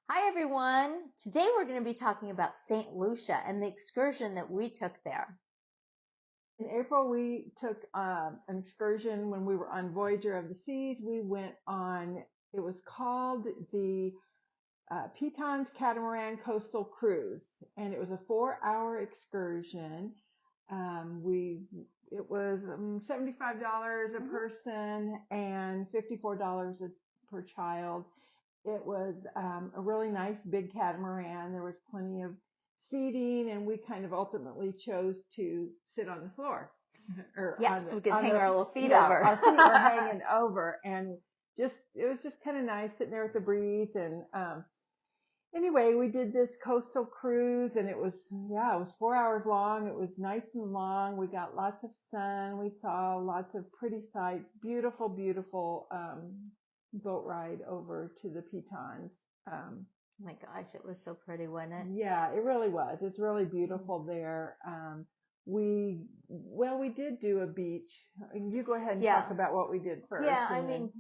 Hi everyone. Today we're going to be talking about St. Lucia and the excursion that we took there. In April, we took an excursion when we were on Voyager of the Seas. We went on, it was called the Pitons Catamaran Coastal Cruise, and it was a 4-hour excursion. It was $75 a person and $54 per child. It was a really nice big catamaran. There was plenty of seating, and we kind of ultimately chose to sit on the floor. Yes, we could hang our little feet over. Our feet were hanging over, and it was just kind of nice sitting there with the breeze. And anyway, we did this coastal cruise, and it was 4 hours long. It was nice and long. We got lots of sun. We saw lots of pretty sights. Beautiful, beautiful boat ride over to the Pitons. Oh my gosh, it was so pretty, wasn't it? Yeah, it really was. It's really beautiful there. We did do a beach. You go ahead and talk about what we did first. Yeah, I mean,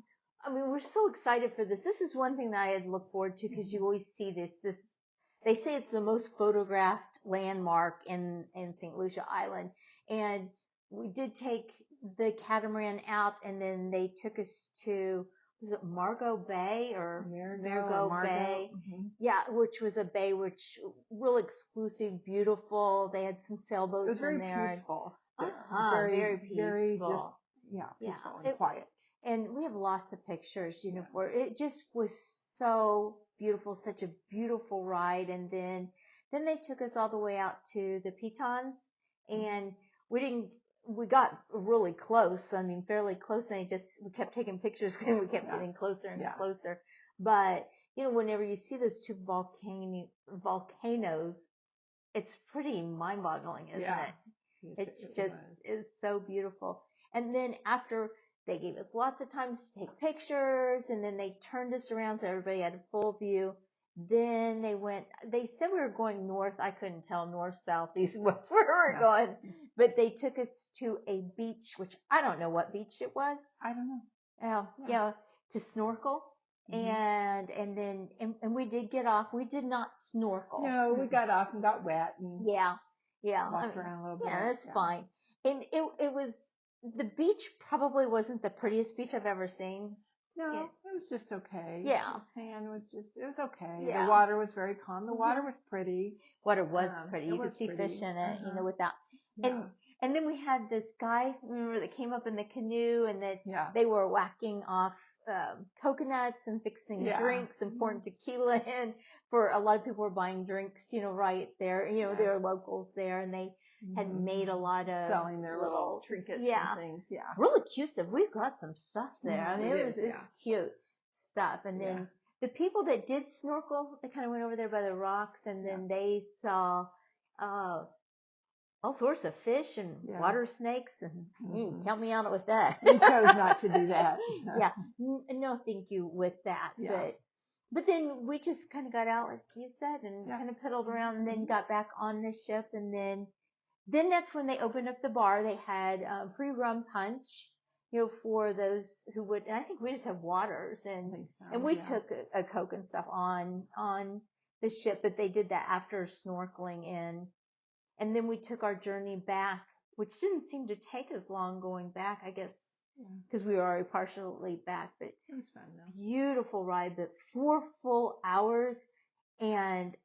we're so excited for this. This is one thing that I had looked forward to because you always see this. They say it's the most photographed landmark in St. Lucia Island, and we did take the catamaran out, and then they took us to, was it Margot Bay or Margot Bay? Mm-hmm. Yeah, which was a bay which real exclusive, beautiful. They had some sailboats in there. It was very peaceful. Very peaceful. Very peaceful and quiet. And we have lots of pictures, for it just was so beautiful, such a beautiful ride. And then they took us all the way out to the Pitons, and we got really close. I mean, fairly close. And we kept taking pictures and we kept getting closer and closer. But, whenever you see those two volcanoes, it's pretty mind boggling, isn't it? It's so beautiful. And then after they gave us lots of time to take pictures, and then they turned us around so everybody had a full view. Then they said we were going north. I couldn't tell north, south, east, west, where we were going. But they took us to a beach, which I don't know what beach it was. I don't know. To snorkel. Mm-hmm. And we did get off. We did not snorkel. No, we got off and got wet. And walked around a little bit. Yeah, that's fine. And it was, the beach probably wasn't the prettiest beach I've ever seen. No, it was just okay. Yeah. The sand was it was okay. Yeah. The water was very calm. The water was pretty. Water was pretty. You could see fish in it, with that. Yeah. And then we had this guy, remember, that came up in the canoe, and that they were whacking off coconuts and fixing drinks and pouring tequila in. For a lot of people were buying drinks, right there. There are locals there, and they had made a lot of selling their little trinkets and things. Yeah. Really cute stuff. We've got some stuff there. I mean, it was cute stuff. And then the people that did snorkel, they kind of went over there by the rocks, and then they saw all sorts of fish and water snakes, and count me out with that. We chose not to do that. No, thank you with that. But then we just kind of got out, like you said, and kind of pedaled around, and then got back on the ship. And then that's when they opened up the bar. They had free rum punch, for those who would. And I think we just had waters, and we took a Coke and stuff on the ship, but they did that after snorkeling in. And then we took our journey back, which didn't seem to take as long going back, I guess, because we were already partially back. But it was fun, though. Beautiful ride, but 4 full hours. And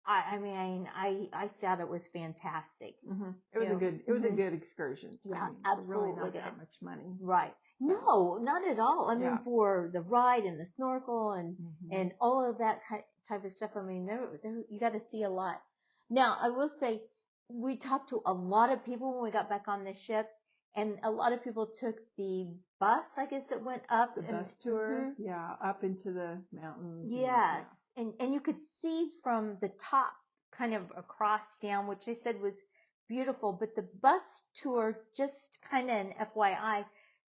I thought it was fantastic. Mm-hmm. It was a good excursion. Yeah, absolutely. Really not that much money. Right. No, not at all. I mean, for the ride and the snorkel and all of that type of stuff. I mean, there you got to see a lot. Now, I will say, we talked to a lot of people when we got back on the ship, and a lot of people took the bus, I guess, that went up. The bus tour. Yeah, up into the mountains. Yes. And you could see from the top kind of across down, which they said was beautiful. But the bus tour, just kind of an FYI,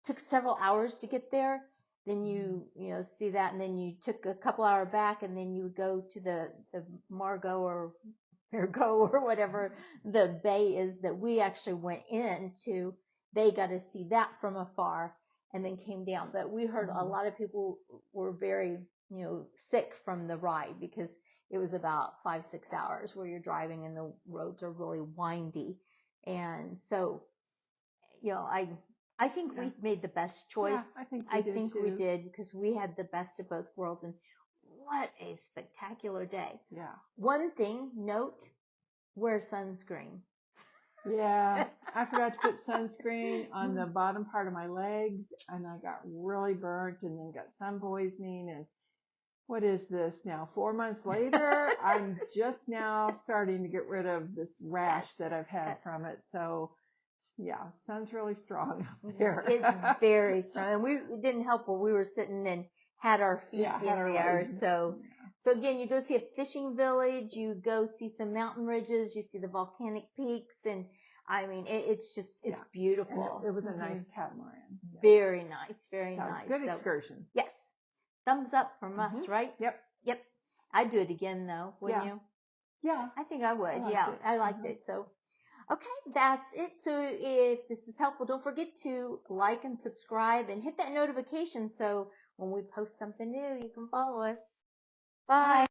took several hours to get there. Then you see that, and then you took a couple hour back, and then you would go to the Margot or whatever the bay is that we actually went into. They got to see that from afar and then came down. But we heard a lot of people were very sick from the ride because it was about 5-6 hours where you're driving and the roads are really windy. And so, I think we made the best choice. Yeah, I think we did too. We did because we had the best of both worlds, and what a spectacular day. Yeah. One thing, note, wear sunscreen. Yeah, I forgot to put sunscreen on the bottom part of my legs, and I got really burnt and then got sun poisoning. And what is this now? 4 months later, I'm just now starting to get rid of this rash that I've had from it. So, yeah, sun's really strong up there. It's very strong. And it didn't help when we were sitting and had our feet in there. So again, you go see a fishing village, you go see some mountain ridges, you see the volcanic peaks, and I mean, it's beautiful. And it was a nice catamaran. Very nice, very nice. Good excursion. Yes. Thumbs up from us, right? Yep. I'd do it again though, wouldn't you? Yeah. I think I would. I liked it. So, okay, that's it. So if this is helpful, don't forget to like and subscribe and hit that notification so when we post something new, you can follow us. Bye.